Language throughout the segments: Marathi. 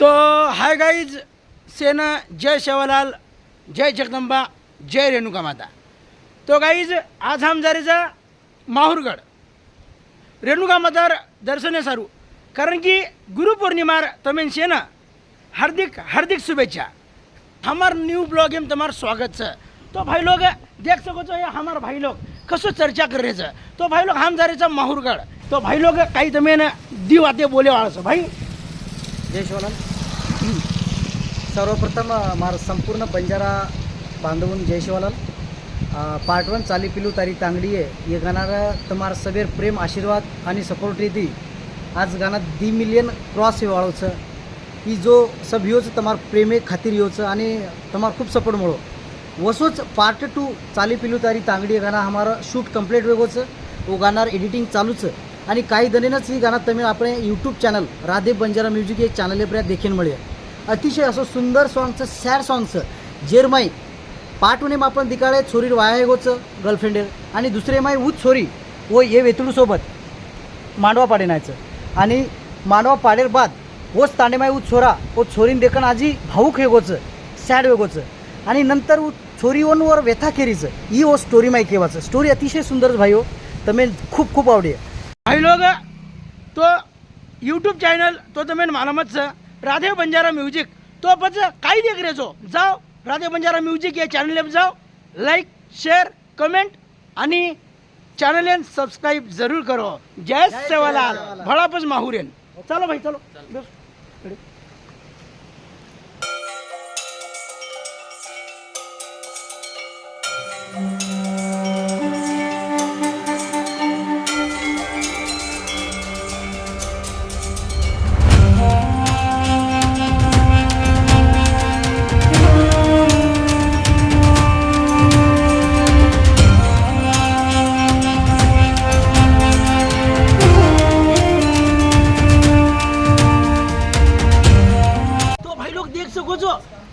तो हाय गाईज सेना जय शेवालाल जय जगदंबा जय रेणुका माता। तो गाईज आज हम जायचा माहूरगड रेणुका मातार दर्शने सारू कारण की गुरुपौर्णिमार तमें सेना हार्दिक हार्दिक शुभेच्छा। हमार न्यू ब्लॉग में तुम्हारा स्वागत है। तो भाई लोग देख सको तो ये हमारे भाई लोग कसो चर्चा कर रहे हैं। तो भाई लोग हम जा रहे हैं माहूरगढ़। तो भाई लोग कहीं तुम्हें दी बातें बोले वाला से भाई जय शिवलाल। सर्वप्रथम मारा संपूर्ण बंजारा बांधवून जय शिवलाल। पार्ट 1 चाली पिलू तारी तांगड़ी है ये गाना तुम्हारा सबेर प्रेम आशीर्वाद आणि सपोर्ट रीति आज गाना 10 मिलियन क्रॉस वाळोच ही जो सब योच तुम्हारा प्रेमे खातीर योच आणि तुम्हारा खूब सपोर्ट मळो वसोच पार्ट 2 चाली पिलू तारी तांगड़ी गाना हमारा शूट कंप्लीट वेगोच वो गाना एडिटिंग चालूच आणि काही दनेनच ही गाना तमिळ आपणे YouTube channel Radhe Banjara music एक चॅनल पर देखील मिळे अतिशय असं सुंदर सॉंग्स सॅड सॉंग्स जेरमाई पार्ट 1 में आपण दिकाळे छोरी वाया गोच गर्लफ्रेंड आणि दुसरे माई उच छोरी वो ये वेतुळू सोबत मांडवा पाडेनायचं आणि मांडवा पाडेर बाद वोच तांडे माई उच छोरा वो छोरीन देखन आजी भाऊक हे गोच सॅड वेगोच आणि नंतर छोरी वर व्यथा केरीचं ही वो स्टोरी माई केवाचं स्टोरी अतिशय सुंदर भाई हो तमें खूब खूब आवडे भाई लोग। तो यूट्यूब चैनल तो तुम्हें मालूमत है राधे बंजारा म्यूजिक। तो बस कहीं देख रहे हो जाओ राधे बंजारा म्यूजिक ये चैनल पर जाओ लाइक शेयर कमेंट आणि चैनल सब्सक्राइब जरूर करो। जय सेवालाल भड़ापस माहूरेन। चलो भाई चलो बस।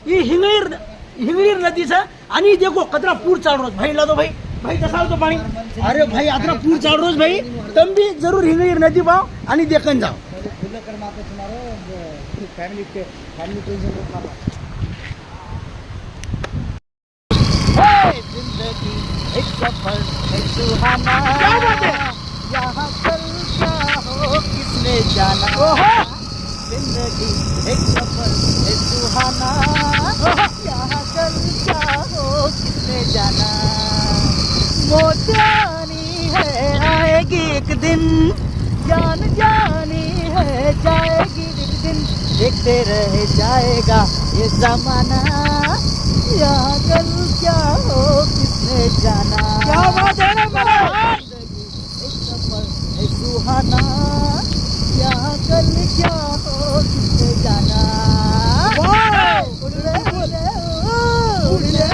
ये हिंगळीर नदी से आणि देखो कतरा पूर चाल रोज भाई ला दो भाई भाई तसा तो पानी। अरे भाई अतरा पूर चाल रोज भाई तुम भी जरूर हिंगळीर नदी पाओ आणि देखन जाओ। जिंदगी एक सफर है सुहाना क्या बात है यहाँ कल क्या हो किसने जाना जिंदगी एक सफर है सुहाना यहाँ कल क्या हो किसने जाना मौत आनी है आएगी एक दिन जान जानी है जाएगी एक दिन देखते रह जाएगा ये जमाना यहाँ कल क्या हो किसने जाना। क्या बात है रे मेरा एक सफर है सुहाना यहाँ कल क्या हो किसने जाना। उड़ले उड़ले उड़ले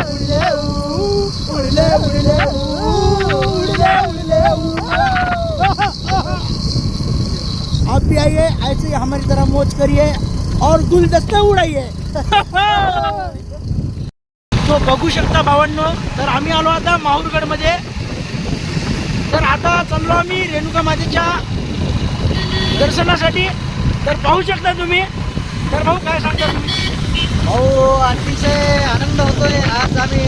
उड़ले उड़ले उड़ले उड़ले उड़ले। आप भी आइए ऐसे ही हमारी तरह मौज करिए और गुलदस्ते उड़ाइए। तो बघू शकता भावांनो तर आम्ही आलो आता माहूरगड मध्ये। तर आता चाललो आम्ही रेणुका मातेच्या दर्शनासाठी। तर पाहू शकता तुम्ही। तर भाऊ काय सांगता तुम्ही? हो अतिशय आनंद होतोय आज आम्ही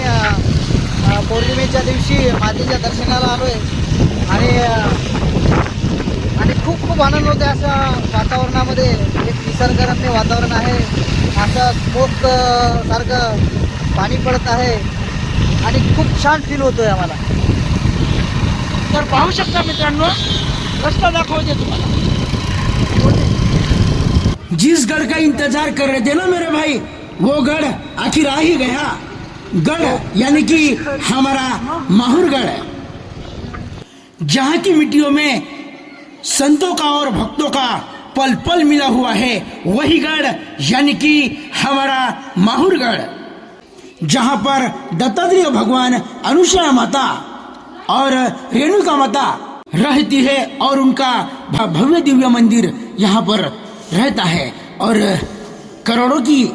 पौर्णिमेच्या दिवशी मातेच्या दर्शनाला आलोय आणि खूप खूप आनंद होतोय। अशा वातावरणामध्ये एक निसर्गरम्य वातावरण आहे असं स्मोक सारखं पाणी पडत आहे आणि खूप छान फील होतोय आम्हाला। तर पाहू शकता मित्रांनो रस्ता दाखवते तुम्हाला। जिस गढ़ का इंतजार कर रहे थे ना मेरे भाई वो गढ़ आखिर आ ही गया। गढ़ यानी कि हमारा माहूरगढ़ जहाँ की मिट्टियों में संतों का और भक्तों का पल पल मिला हुआ है वही गढ़ यानी कि हमारा माहूरगढ़ जहाँ पर दत्तात्रेय भगवान अनुसुया माता और रेणुका माता रहती है और उनका भव्य दिव्य मंदिर यहाँ पर रहता है और करोड़ों की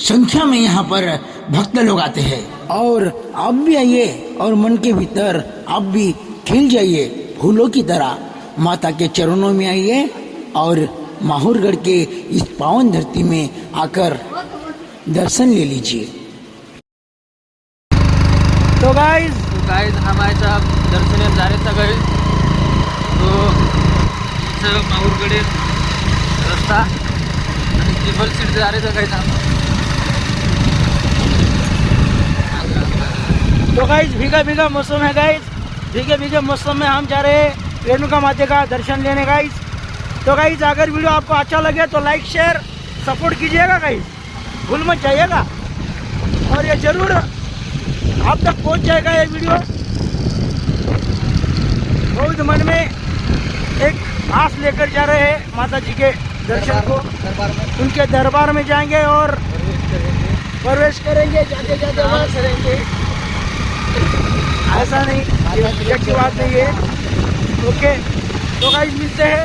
संख्या में यहाँ पर भक्त लोग आते हैं। और आप भी आइए और मन के भीतर आप भी खिल जाइए फूलों की तरह माता के चरणों में आइए और माहौरगढ़ के इस पावन धरती में आकर दर्शन ले लीजिए। तो गाइज हम आए साहब दर्शनाला जा रहे सगळे तो इथं माहूरकडे रस्ता आणि ट्रिपल सीट जा रहे सगळे तो गाइज भीगा भीगा मौसम है गाइज, भीगे भीगे मौसम में हम जा रहे हैं रेणुका माता का दर्शन लेने गाइज। तो गाइज अगर वीडियो आपको अच्छा लगे तो लाइक शेयर सपोर्ट कीजिएगा गाइज, भूल मत जाइएगा और ये जरूर आप तक पहुंच जाएगा ये वीडियो। बहुत मन में एक आस लेकर जा रहे हैं माता जी के दर्शन को, उनके दरबार में जाएंगे और प्रवेश करेंगे, जाते जाते वहाँ करेंगे। ऐसा नहीं, ये की बात नहीं है। ओके तो गाइस मिलते हैं।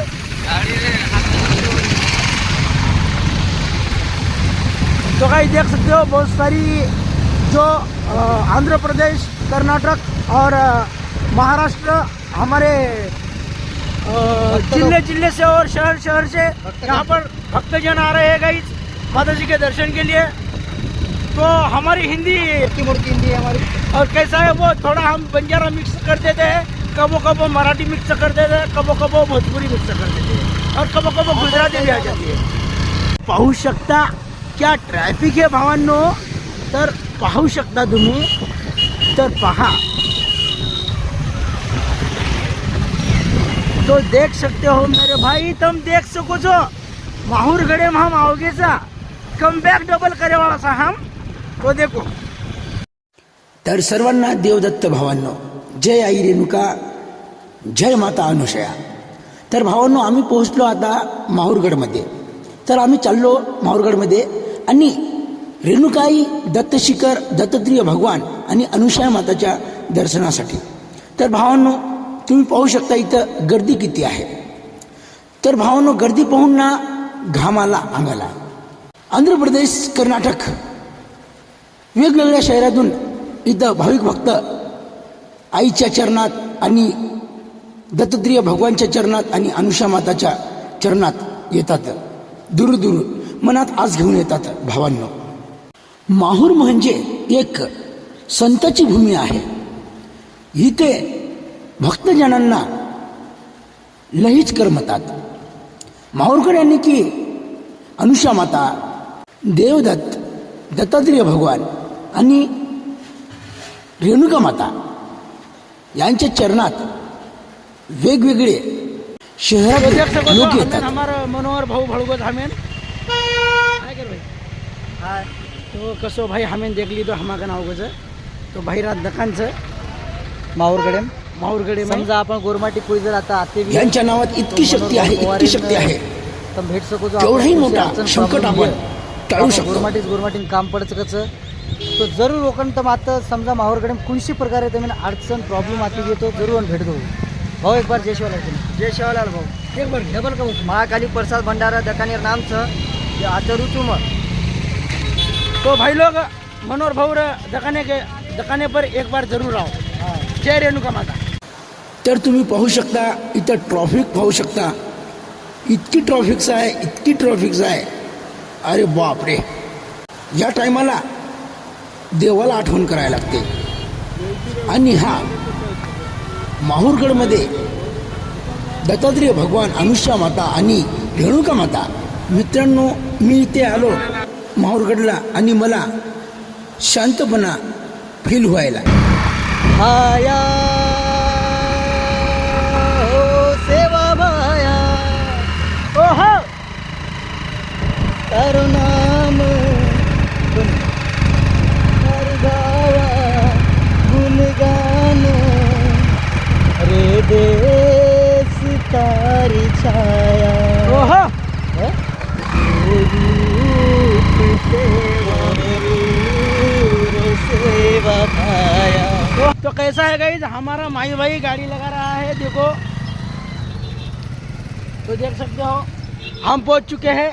तो गाइस देख सकते हो बहुत सारी जो आंध्र प्रदेश, कर्नाटक और महाराष्ट्र हमारे जिले से और शहर से यहाँ पर भक्तजन आ रहे हैं गाइस माता जी के दर्शन के लिए। तो हमारी हिंदी मोटी हिंदी है हमारी, और कैसा है वो थोड़ा हम बंजारा मिक्स कर देते हैं, कबो कबो मराठी मिक्स कर देते हैं, कबो कबो भोजपुरी मिक्स कर देते हैं और कबो कबो गुजराती भी आ जाती है। पाहू शकता क्या ट्रॅफिक आहे भावांनो, तर पाहू शकता तुम्ही, तर पहा। तो देख सकते हो मेरे भाई, तुम देख सको जो माहूरगढ़ में हम आओगे सा कम बैक डबल करे वाला सा हम तो देखो। तर सर्वांना देवदत्त भावांनो, जय आई रेणुका, जय माता अनुसया। तर भावांनो आम्ही पोहोचलो आता माहूरगडमध्ये। तर आम्ही चाललो माहूरगडमध्ये आणि रेणुकाई, दत्तशिखर, दत्तात्रेय भगवान आणि अनुसया माताच्या दर्शनासाठी। तर भावांनो तुम्ही पाहू शकता इथं गर्दी किती आहे। तर भावांनो गर्दी पाहून ना घामाला अंगाला। आंध्र प्रदेश, कर्नाटक वेगवेगळ्या शहरातून इथं भाविक भक्त आईच्या चरणात आणि दत्तात्रेय भगवानच्या चरणात आणि अनुसया माताच्या चरणात येतात। दूर दूर मनात आस घेऊन येतात भावांनो। माहूर म्हणजे एक संताची भूमी आहे। इथे भक्तजनांना लहीच करमतात। माहूरकर यांनी की अनुसया माता, देवदत्त, दत्तात्रेय भगवान आणि रेणुका माता यांच्या चरणात वेगवेगळे शहरात लोक येतात। हमारा मनोहर भाऊ भड़गोत हमें काय कर भाई हाय तो कसो भाई हमें देख ली तो हमारा नाव गज तो भाईरात दखानचं माहूरगडे समजा आपण गोरमाटी पुळी जर आता आते यांच्या नावात इतकी शक्ती आहे, इतकी शक्ती आहे, तर भेट सको जो केवढाही मोठा संकट आपण टाळू शकतो। गोरमाटीन काम पडचं कसं तो जरूर लोकांना तर मात्र समजा माहूरगडे कोणशी प्रकारे तुम्ही अडचण प्रॉब्लेम आती घेतो जरूर भेट दो भाऊ। एक बार जय शिवलाल भाऊ एक बार डबल का महाकाली प्रसाद भंडारा दकानेर नाम छ आचरू तुम। तो भाई लोग मनोहर भाऊ दकाने पर एक बार जरूर आओ। जय रेणुका माता। तर तुम्ही पाहू शकता इथं ट्रॉफिक पाहू शकता, इतकी ट्रॉफिक्स आहे, इतकी ट्रॉफिक्स आहे, अरे बाप रे। या टायमाला देवाला आठवण करायला लागते। आणि हा माहूरगडमध्ये दत्तात्रेय भगवान, अनुसया माता आणि रेणुका माता। मित्रांनो मी इथे आलो माहूरगडला आणि मला शांतपणा फील व्हायला। आया हो सेवा माया ओ हो तारो नाम हर गावा गुणगान रे देश तारी छाया ओ हो सेवा माया। तो कैसा है गाइस, हमारा माई भाई गाड़ी लगा रहा है, देखो तो देख सकते हो हम पहुंच चुके हैं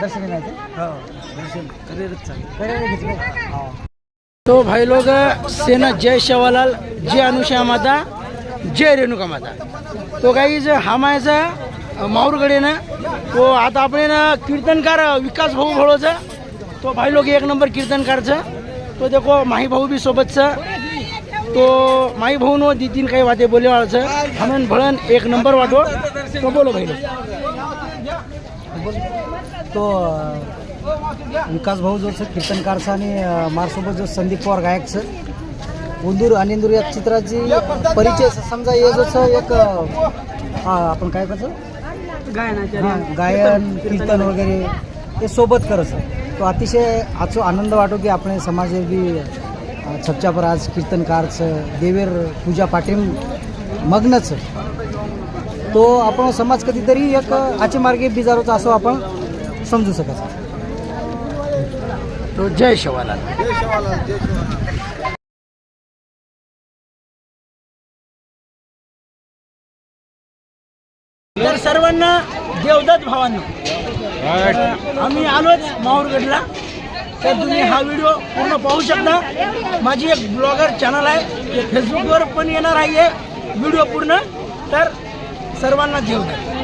दर्शन तो भाई लोग सेना जय शिवलाल, जय अनुसया माता, जय रेणुका माता। तो गाइस हम ऐसा माहूरगडे ना तो आता आपण ना कीर्तनकार विकास भाऊ भोळोचा तो भाई लोग एक नंबर कीर्तनकारचं तो देखो माही भाऊ भी सोबतचं तो माही भाऊ नो दी तीन काही वाटे बोले वाळचं हमन भळन एक नंबर वाटो तो बोलो भाई लोग तो विकास भाऊ जो कीर्तनकारचा आणि मारसोबत जो संदीप पवार गायकचं उंदूर आणि इंदूर या चित्राची परिचय समजा हे जसं एक आपण काय करतो गायन कीर्तन वगैरे हे सोबत करत तो अतिशय आजचो आनंद वाटो की आपण समाज बी छपच्या पर आज कीर्तनकारचं देवेर पूजा पाठीम मग्नच तो आपण समाज कधीतरी एक आचे मार्गे बिजारोचा असो आपण समजू शकत तो जय शिवालाल तर सर्वांना देवदत्त भावांनो आम्ही आलोच माहूरगडला तर तुम्ही हा व्हिडिओ पूर्ण पाहू शकता माझी एक ब्लॉगर चॅनल आहे ते फेसबुकवर पण येणार आहे व्हिडिओ पूर्ण तर सर्वांना देवदत्त